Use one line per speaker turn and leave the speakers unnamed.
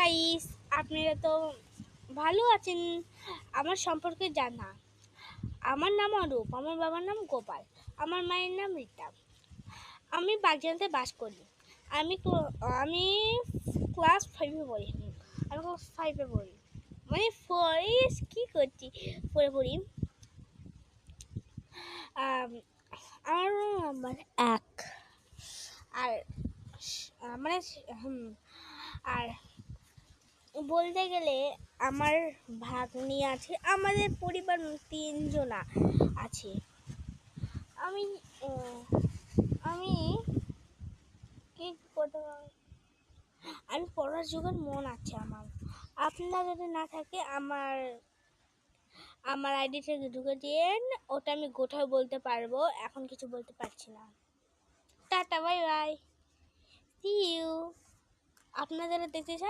Guys, আপনারা তো ভালো আছেন? আমার সম্পর্কে জানা, আমার নাম অরূপ, আমার বাবার নাম গোপাল, আমার মায়ের নাম রীতা। আমি বাগজানতে বাস করি। আমি আমি ক্লাস 5-এ পড়ি। আমি ক্লাস 5-এ পড়ি, মানে 4 কি করছি, 4-এ পড়ি। আমার রোল নাম্বার 1। আর মানে আর বলতে গেলে আমার ভাগ্নি আছে। আমাদের পরিবার 3 জনা আছে। আমি আমি কি করতে আমি পড়ার জোগাড় মন আছে আমার। আপনার যদি না থাকে আমার আইডি থেকে ঢুকে দিন, ওটা আমি গোটাও বলতে পারবো। এখন কিছু বলতে পারছি না। Tata, bye bye, see you. আপনারা যারা দেখতে চান